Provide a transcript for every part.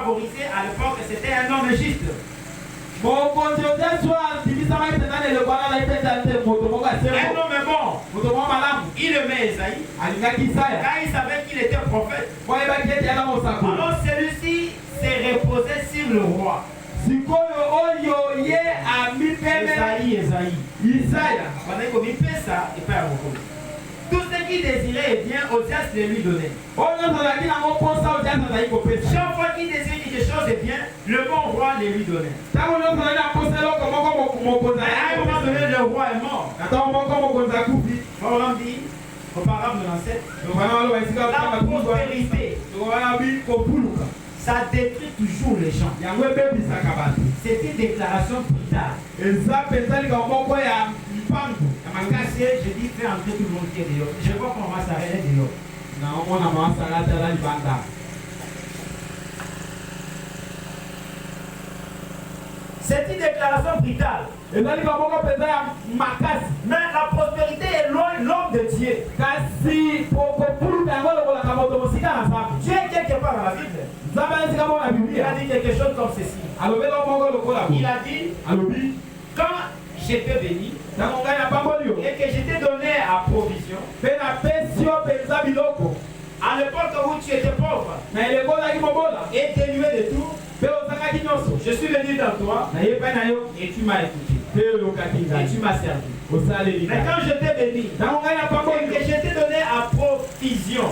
favorisé à l'époque, c'était un homme juste. Un homme bon. Il aimait Esaïe. Car il savait qu'il était prophète. Alors celui-ci s'est reposé sur le roi. Esaïe. Tout ce qu'il désirait bien, Osias de lui donner. Chaque fois qu'il désirait quelque chose de bien, le bon roi le lui donnait. À un moment donné, le roi est mort. On dit, au parable de l'ancêtre, la prospérité, ça détruit toujours les gens. C'est une déclaration plus tard. Je dis, fais entrer tout le monde qui est dehors. Je vois qu'on va s'arrêter dehors. C'est une déclaration brutale. Mais la prospérité est l'homme de Dieu. Dieu est quelque part dans la Bible. Il a dit quelque chose comme ceci. Il a dit, quand je t'ai béni et que je t'ai donné à provision, à l'époque où tu étais pauvre et dénué de tout, je suis venu dans toi et tu m'as écouté et tu m'as servi. Mais quand je t'ai béni et que je t'ai donné à provision,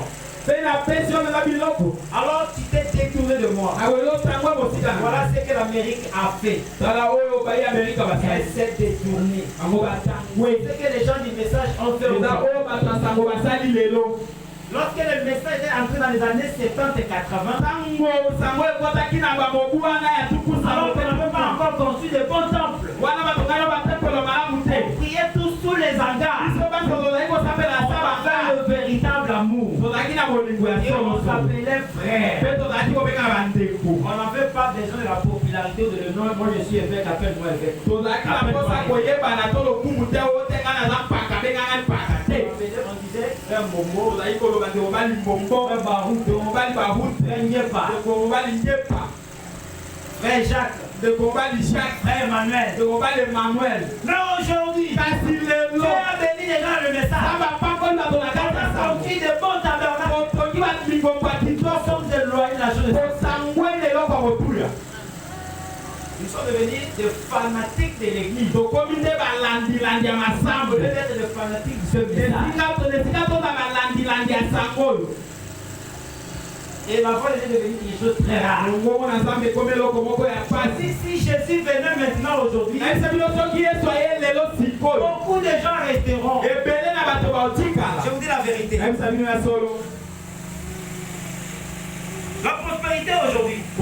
alors tu t'es détourné de moi. Voilà ce que l'Amérique a fait. Elle s'est détournée. Ce que les gens du message ont fait aujourd'hui. Lorsque le message est entré dans les années 70 et 80, alors qu'on n'avait pas encore construit de bons temples. On priait tous sous les hangars. On avait le véritable amour. Et on s'appelait frère. On n'avait pas besoin de la popularité ou de le nom. Moi je suis évêque, appelle-moi évêque. On disait, un momo, un baroud, un nyepa, frère Jacques, frère Emmanuel. Mais aujourd'hui, Dieu a béni les gens le message. On a construit de bons tabernacles. Nous sommes éloignés de la chose. Nous sommes devenus des fanatiques de l'église. Au lieu d'être des fanatiques de ce message. Et la foi est devenue quelque chose de très rare. Si Jésus venait maintenant aujourd'hui, beaucoup de gens resteront. Je vous dis la vérité. La prospérité aujourd'hui a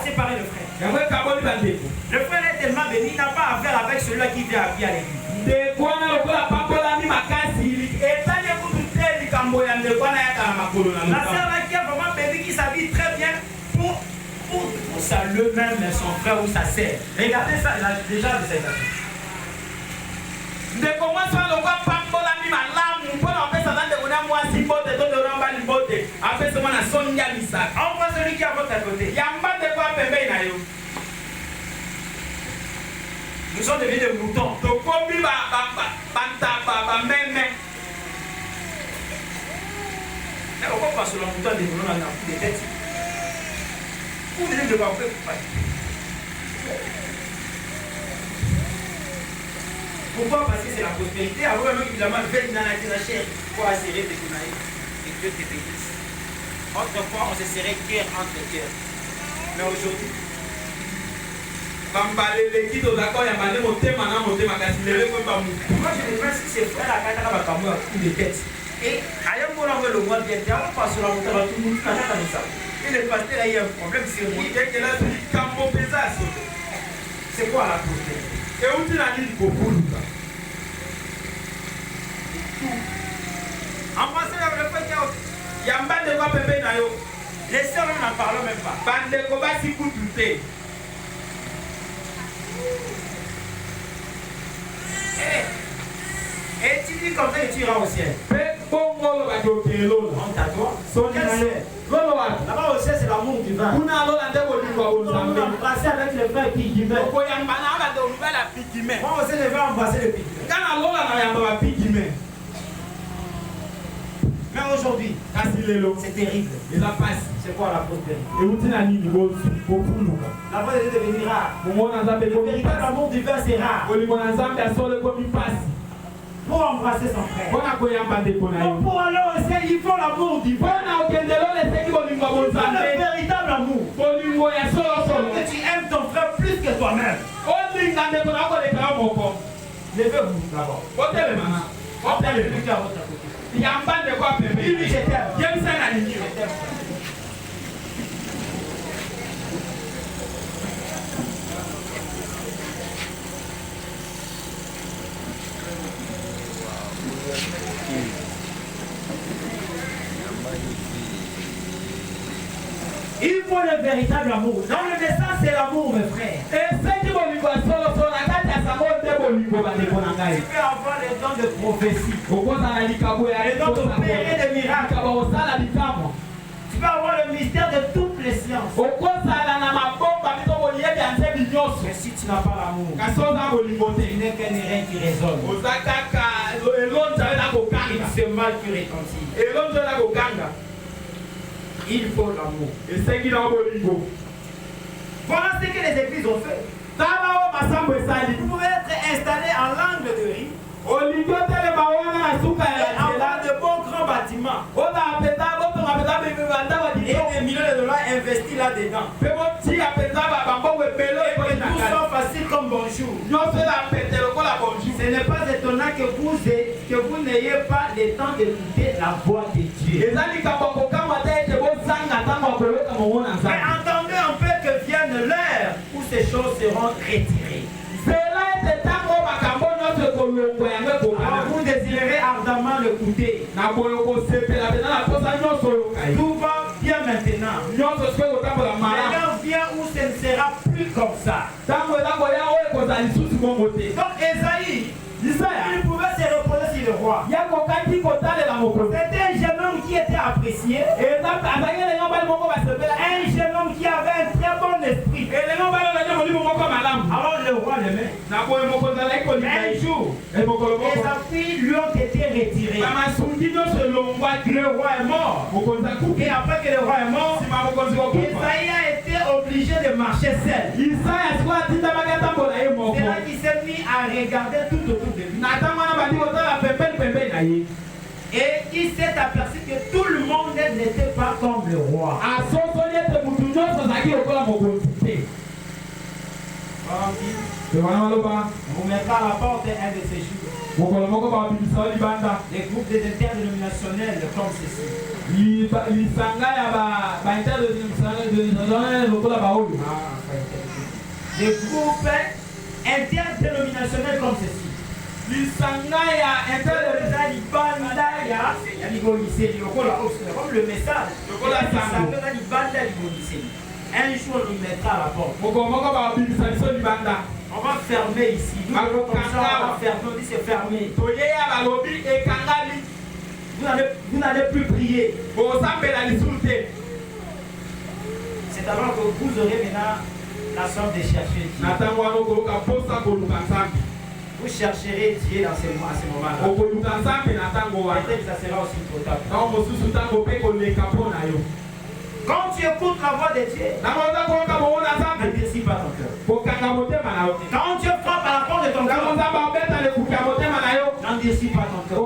séparé le frère. Le frère est tellement béni, il n'a pas affaire avec celui qui vient à pied à l'église. La sœur là qui a vraiment béni, qui s'habille très bien pour saluer même son frère ou sa sœur. Regardez ça, il a déjà de cette façon. On voit celui qui est à votre côté. Nous sommes devenus des moutons. Mais pourquoi pas sur le mouton des moutons dans des têtes? Vous venez de voir. Pourquoi? Parce que c'est la prospérité. Avant même évidemment, le fait qu'il en a été la chair pour assurer de Kunaï et Dieu te bénisse. Autrefois, on se serait cœur entre cœur. Mais aujourd'hui, moi je ne sais pas si c'est frère à Katara Bakamou à coup de tête. Et à un moment où le mois vient, on passe sur la montagne, tout le monde comme ça. Et le pasteur a eu un problème sur lui. C'est quoi la prospérité? Et où tu l'as dit pour vous? En passant avec le fait qu'il y a un bande de quoi bébé nayo. Les sœurs n'en parlent même pas. Bande de quoi si vous doutez. Et tu dis comme ça et tu iras au ciel. Honte à toi. Là-bas aussi, c'est l'amour du vin. On a embrassé avec le vin pigment. Moi aussi, je vais embrasser le pigment. Mais aujourd'hui, c'est terrible. C'est quoi la prospérité? La voie de devenir rare. Le véritable amour du vin, c'est rare. Pour embrasser son frère. Donc pour aller au ciel, il faut l'amour du vin. Le véritable amour. Que tu aimes ton frère plus que toi-même. Levez-vous d'abord. Appelez celui qui est à votre côté. Dis-lui, je t'aime. Je t'aime. Il faut le véritable amour. Dans le message, c'est l'amour, mes frères. Tu peux avoir les dons de prophétie. Les dons d'opérer des miracles. Tu peux avoir le mystère de toutes les sciences. Mais si tu n'as pas l'amour, tu n'es qu'un airain qui résonne. C'est mal qui retentit. Il faut l'amour. Voilà ce que les églises ont fait. Vous pouvez être installé en l'angle de rue et avoir de bons grands bâtiments et des millions de dollars investis là-dedans. Et que tout soit facile comme bonjour. Ce n'est pas étonnant que vous n'ayez pas le temps d'écouter la voix de Dieu. Mais entendez un peu que vienne l'heure où ces choses seront retirées. Alors vous désirerez ardemment l'écouter. Tout va bien maintenant. L'heure vient où ce ne sera plus comme ça. Donc Esaïe, il pouvait se reposer sur le roi. C'était un jeune homme qui était apprécié. Un jeune homme qui avait un très bon esprit. Alors le roi l'aimait. Un jour, les affaires lui ont été retirées. Le roi est mort. Et après que le roi est mort, Esaïe a été obligé de marcher seul. C'est là qu'il s'est mis à regarder tout autour de lui. Et il s'est aperçu que tout le monde n'était pas comme le roi. Vous mettrez à la porte un de ces jours. Les groupes des interdénominationnels comme ceci. Les groupes interdénominationnels comme ceci. Comme le message. Un jour, on y mettra à la porte. On va fermer ici. Nous, comme ça, on va fermer. On dit c'est fermé. Vous n'allez plus prier. C'est alors que vous aurez maintenant la sorte de chercher Dieu. Vous chercherez Dieu dans ces moments-là. Peut-être que ça sera aussi trop tard. Quand tu écoutes la voix de Dieu, n'endurcis pas ton cœur. Quand Dieu frappe à la porte de ton cœur, n'endurcis pas ton cœur.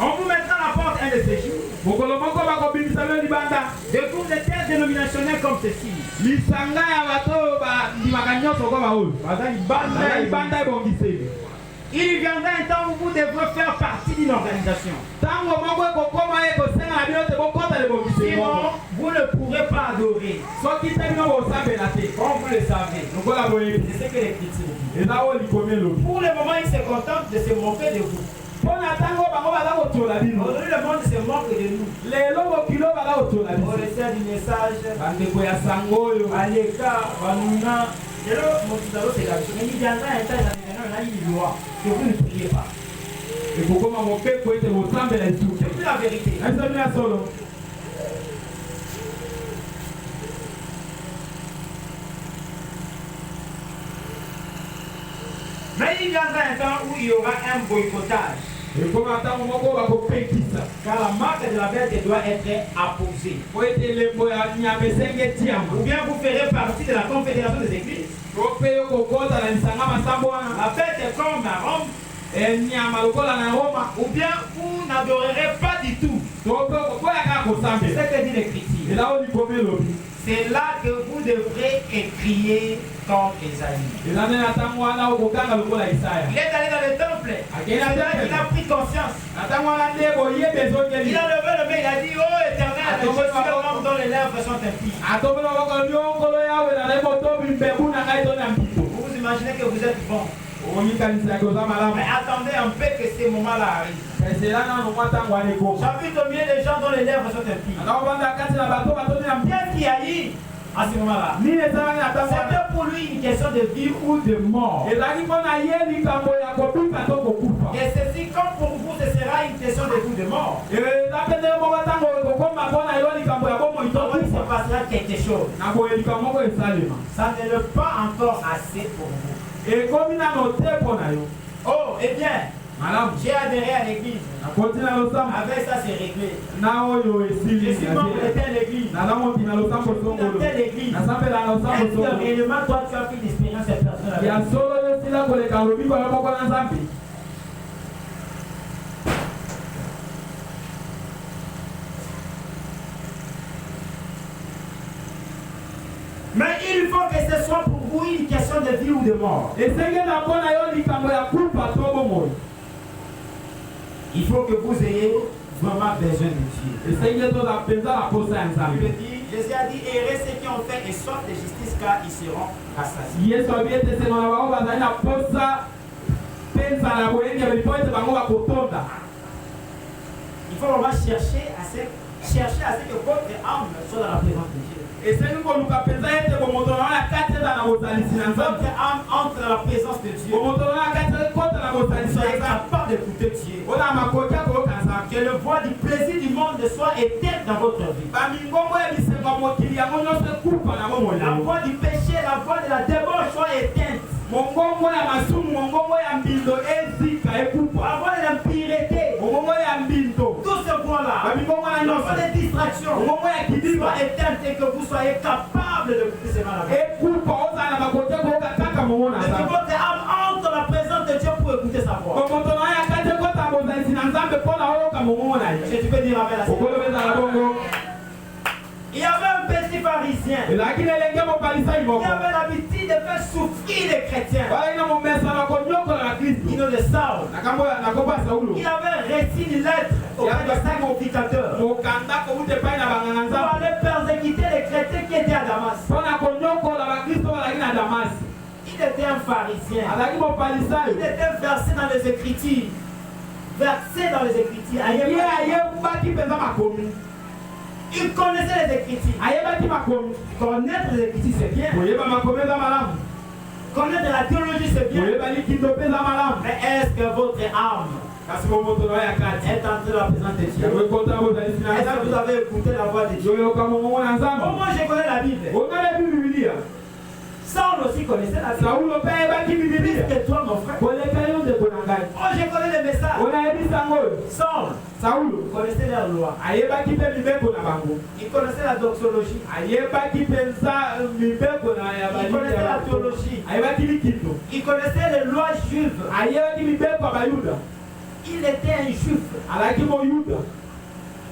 On vous mettra à la porte un de ces jours. Des groupes interdénominationnels comme ceci. Il viendra un temps où vous devrez faire partie d'une organisation. Sinon, vous ne pourrez pas adorer. Comme vous le savez. C'est ce que l'Écriture dit. Pour le moment, il se contente de se moquer de vous. Aujourd'hui, le monde se moque de nous. Au reçu du message, Aleka, Banuna, mais il viendra un temps, il y a une loi que vous ne priez pas. C'est plus la vérité. Mais il viendra un temps où il y aura un boycottage. Car la marque de la bête doit être apposée. Ou bien vous ferez partie de la confédération des églises. La fête est comme à Rome. Ou bien vous n'adorerez pas du tout. C'est ce que dit l'Écriture. C'est là que vous devrez crier comme Esaïe. Il est allé dans le temple. Il a pris conscience. Il a levé le main, il a dit, oh Éternel, je suis l'homme dont les lèvres sont impies. Vous vous imaginez que vous êtes bon. Mais attendez un peu que ces moments-là arrivent. J'habite au milieu des gens dont les lèvres sont impies. Qu'est-ce qui a eu à ce moment-là? C'était pour lui une question de vie ou de mort. Et ceci, comme pour vous, ce sera une question de vie ou de mort. Il se passera quelque chose. Ça n'est pas encore assez pour vous. Oh, eh bien, j'ai adhéré à l'église. Avec ça, c'est réglé. Je suis membre de telle église. Dans telle église. Est-ce que réellement, toi, tu as fait l'expérience cette personne-là? Mais il faut que ce soit pour vous une question de vie ou de mort. Il faut que vous ayez vraiment besoin de Dieu. Jésus a dit, errez ceux qui ont fait et soif de justice car ils seront rassasiés. Il faut vraiment chercher à ce que votre âme soit dans la présence de Dieu. Votre âme entre dans la présence de Dieu. Soyez capable d'écouter Dieu. Que le voix du plaisir du monde soit éteinte dans votre vie. La voix du péché, la voix de la débauche soit éteinte. La voix de l'impureté. Tout ce voix-là. La voix des distractions. Soit éteinte et que vous soyez capable d'écouter ces malades. Et que votre âme entre dans la présence de Dieu pour écouter sa voix. Est-ce que tu peux dire amen à ça? Il y avait un petit pharisien. Il avait l'habitude de faire souffrir les chrétiens. Il de Saul. Il avait reçu une lettre auprès de sacrificateur pour aller persécuter les chrétiens qui étaient à Damas. Il était un pharisien. Il était versé dans les Écritures. Il connaissait les Écritures. Connaître les Écritures, c'est bien. Connaître la théologie, c'est bien. Mais est-ce que votre âme est entrée dans la présence de Dieu? Est-ce que vous avez écouté la voix de Dieu? Moi, je connais la Bible. Saul aussi connaissait la Bible. Puisque toi, mon frère. Oh, je connais les messages. Saul connaissait leur loi. Il connaissait la doxologie. Il connaissait la théologie. Il connaissait les lois juives. Il était un juif.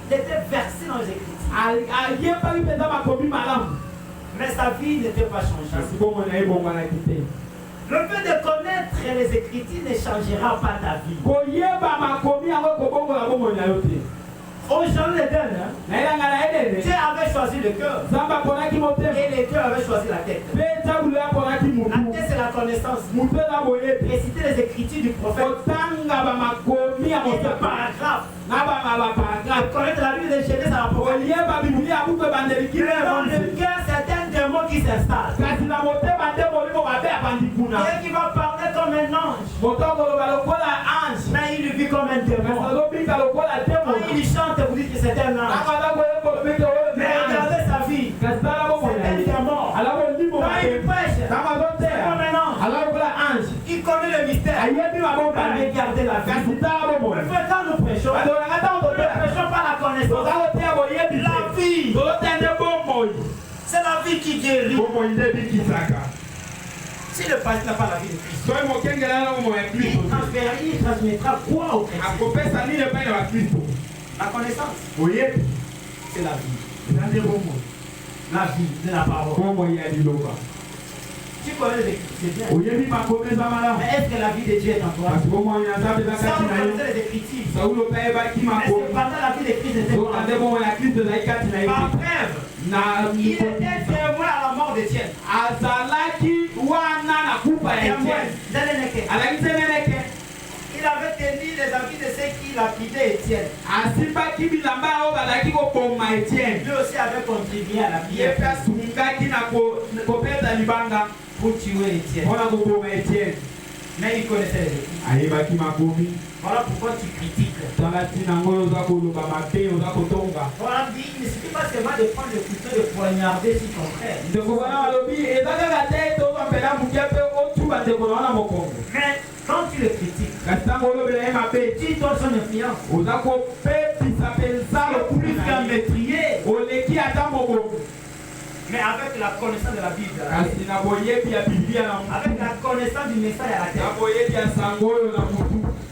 Il était versé dans les Écritures. Mais sa vie n'était pas changée. Le fait de connaître les Écritures ne changera pas ta vie. Aujourd'hui, Dieu avait choisi le cœur. Et le cœur avait choisi la tête. La tête, c'est la la connaissance. Réciter les écritures du prophète. Et des paragraphes. Connaître la Bible de Genèse à l'Apocalypse. Dans le cœur, c'est un démon qui s'installe. Et qui va parler comme un ange. Mais il vit comme un démon. Quand il chante, vous dites que c'est un ange. Mais regardez sa vie. C'est un démon. Quand il prêche, c'est comme un ange. Il connaît le mystère. Il va regarder la vie. Mais quand nous prêchons, nous ne prêchons pas la connaissance. La vie. C'est la vie qui guérit. Si le pasteur n'a pas la vie de Christ, il transmettra quoi au chrétien? La connaissance, c'est la vie. La vie de la parole. Tu connais les Écritures, c'est bien. Mais est-ce que la vie de Dieu est en toi? Ça, vous connaissez les Écritures. Mais c'est pendant la vie de Christ n'était pas en toi. Par preuve, il était témoin à la mort d'Étienne. Il avait tenu les habits de ceux qui lapidaient Étienne. Lui aussi avait contribué à la prière pour tuer Étienne. Mais il connaissait les Écritures. Voilà pourquoi tu critiques. Voilà, il ne suffit pas seulement de prendre le couteau de poignarder sur ton frère. Mais quand tu le critiques, tu donnes son influence. C'est plus qu'un métrier. Mais avec la connaissance de la Bible, avec la connaissance du message à la tête,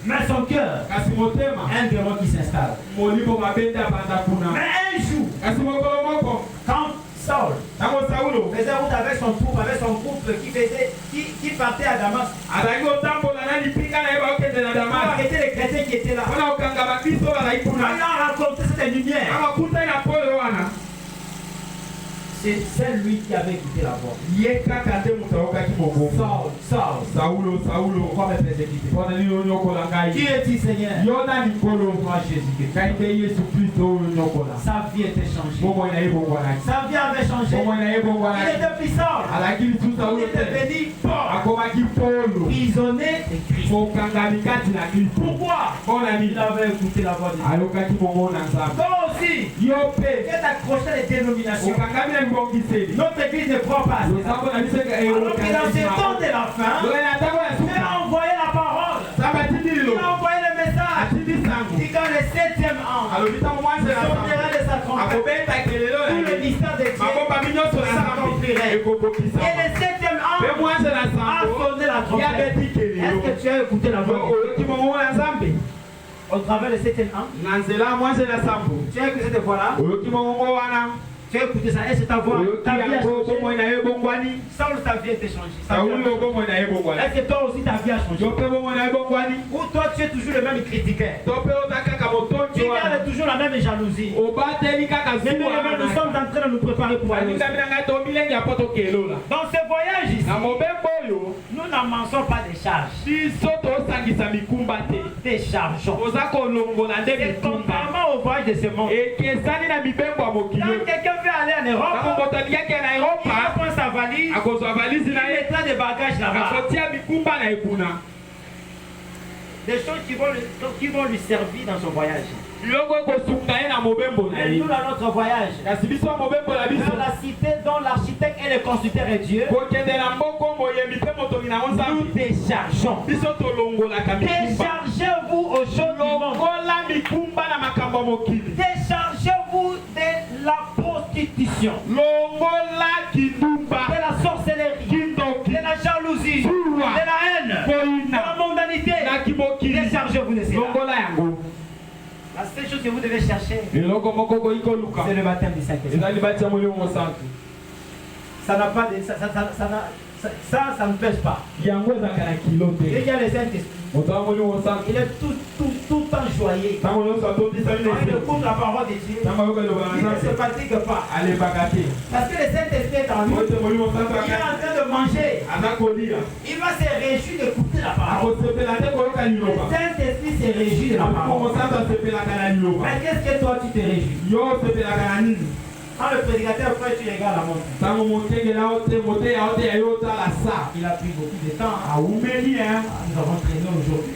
mais son cœur, un démon qui s'installe. Mais un jour, quand Saul faisait route avec son troupe, avec son groupe qui partait à Damas, pour arrêter les chrétiens qui étaient là, on a rencontré cette lumière. C'est lui qui avait écouté la voix. Saul, pourquoi me persécuter? Qui est-il, Seigneur? Moi, Jésus-Christ. Sa vie était changée. Sa vie avait changé. Il était puissant. Il était béni, prisonnier de Christ. Pourquoi? Il avait écouté la voix de Dieu. Toi aussi, tu es accroché à les dénominations. Notre église ne croit pas. Alors que dans ce temps de la fin, Dieu a envoyé la parole. Il a envoyé le message. Et quand le 7e ange sortira de sa trompette, tout le mystère de Dieu s'accomplirait. Et le 7e ange a sonné la trompette. Est-ce que tu as écouté la voix? Au travers du 7e ange, tu as écouté cette voix-là? Tu as écouté ça, et c'est ta voix. Ta vie a changé. Saul, ta vie a été changée. Est-ce que toi aussi ta vie a changé? Ou toi tu es toujours le même critiqueur? Tu gardes toujours la même jalousie? Mais nous sommes en train de nous préparer pour aller. Dans ce voyage ici, nous n'amassons pas des charges. Déchargeons. C'est contrairement au voyage de ce monde. Quand quelqu'un veut aller en Europe, il prend sa valise, il mettra des bagages là-bas. Des choses qui vont lui servir dans son voyage. Et nous, dans notre voyage, dans la cité dont l'architecte et le constructeur est Dieu, nous déchargeons. Déchargez-vous aux choses du monde. Déchargez-vous de la prostitution, de la sorcellerie, de la jalousie, de la haine, de la mondanité. Déchargez-vous de cela. La seule chose que vous devez chercher, c'est le baptême du Saint-Esprit. Ça n'a pas de, ça ne pèse pas. Et il y a le Saint-Esprit. Il est tout le temps joyeux. Quand il écoute la parole de Dieu, il ne se fatigue pas. Parce que le Saint-Esprit est en lui. Il est en train de manger. Il Il va se réjouir d'écouter la parole. Le Saint-Esprit se réjouit de la parole. Mais qu'est-ce que toi tu te réjouis? Quand le prédicateur fait, tu regardes la montre. Il a pris beaucoup de temps. Nous avons traîné aujourd'hui.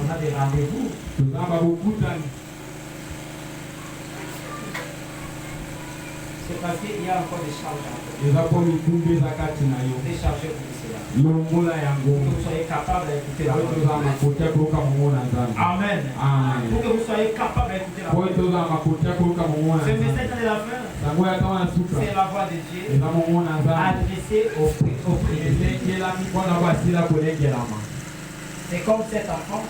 On a des rendez-vous. C'est parce qu'il y a encore des charges. Des chargeurs pour cela. Que vous soyez capable d'écouter la parole. Amen. Pour que vous soyez capable d'écouter la parole. Ce message de la fin, c'est la voix de Dieu adressée aux prières. C'est comme cet enfant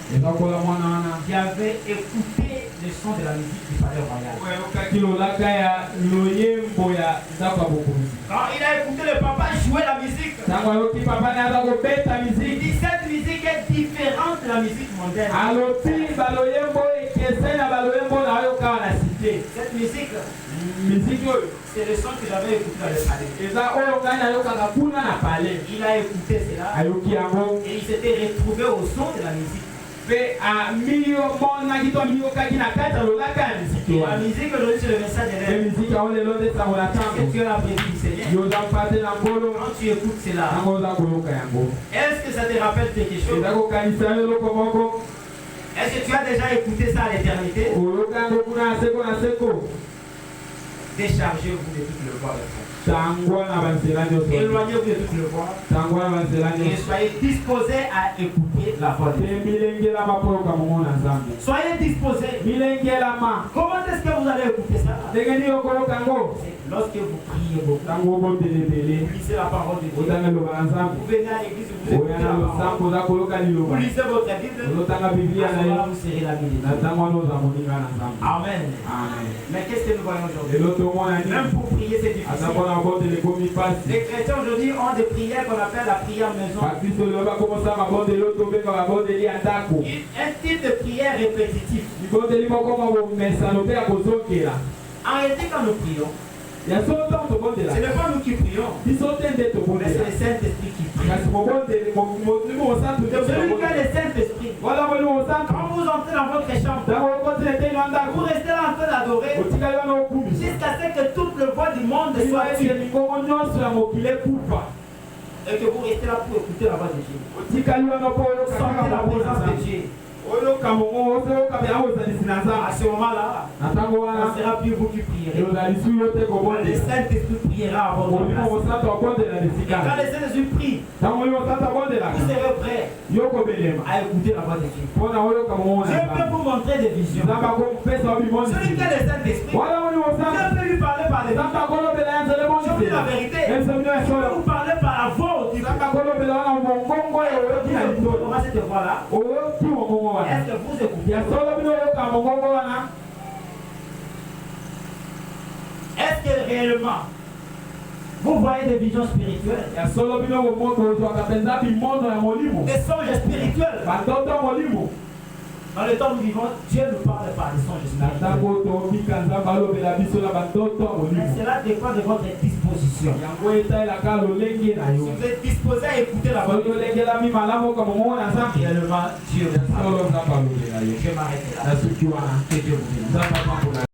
qui avait écouté le son de la musique du palais royal. Quand il a écouté le papa jouer la musique, il dit cette musique est différente de la musique mondaine. Cette musique, c'est le son que j'avais écouté dans le palais. Il a écouté cela et il s'était retrouvé au son de la musique. La musique aujourd'hui c'est le message de l'air. Est-ce que tu as appris du Seigneur? Quand tu écoutes cela, est-ce que ça te rappelle quelque chose? Est-ce que tu as déjà écouté ça à l'éternité? Déchargez-vous de toute le voix. Éloignez-vous de toute le voix. Et soyez disposés à écouter la voix de Dieu. Soyez disposés. Comment est-ce que vous allez écouter ça? Lorsque vous priez beaucoup, vous lisez la parole de Dieu. Vous venez à l'église, vous écoutez la parole. Vous lisez votre Bible. Vous serez la Bible. Amen. Mais qu'est-ce que nous voyons aujourd'hui? Même pour prier, c'est difficile. Les chrétiens aujourd'hui ont des prières qu'on appelle la prière maison. Un type de prière répétitif. Arrêtez quand nous prions. Ce n'est pas nous qui prions, mais c'est le Saint-Esprit qui prie. Celui qui a le Saint-Esprit, quand vous entrez dans votre chambre, vous restez là en train d'adorer jusqu'à ce que toute le voix du monde soit tuée. Et que vous restez là pour écouter la voix de Dieu. Sentez la présence de Dieu. À ce moment-là, ce sera plus vous qui prierez. Le Saint-Esprit priera à votre place. Et quand le Saint-Esprit prie, vous serez prêts à écouter la voix de Dieu. Dieu peut vous montrer des visions. Celui qui a le Saint-Esprit, Dieu peut lui parler par les visions. Je vous dis la vérité. Je peux vous parler par la voix au Dieu. Comment cette voix-là? Est-ce que vous écoutez? Est-ce que réellement vous voyez des visions spirituelles? Des songes spirituels. Dans le temps où nous vivons, Dieu nous parle par des songes spirituels. Mais cela dépend de votre disposition. Si vous êtes disposé à écouter la voix de Dieu, réellement Dieu vous parle. Je m'arrête là. Que Dieu vous bénisse.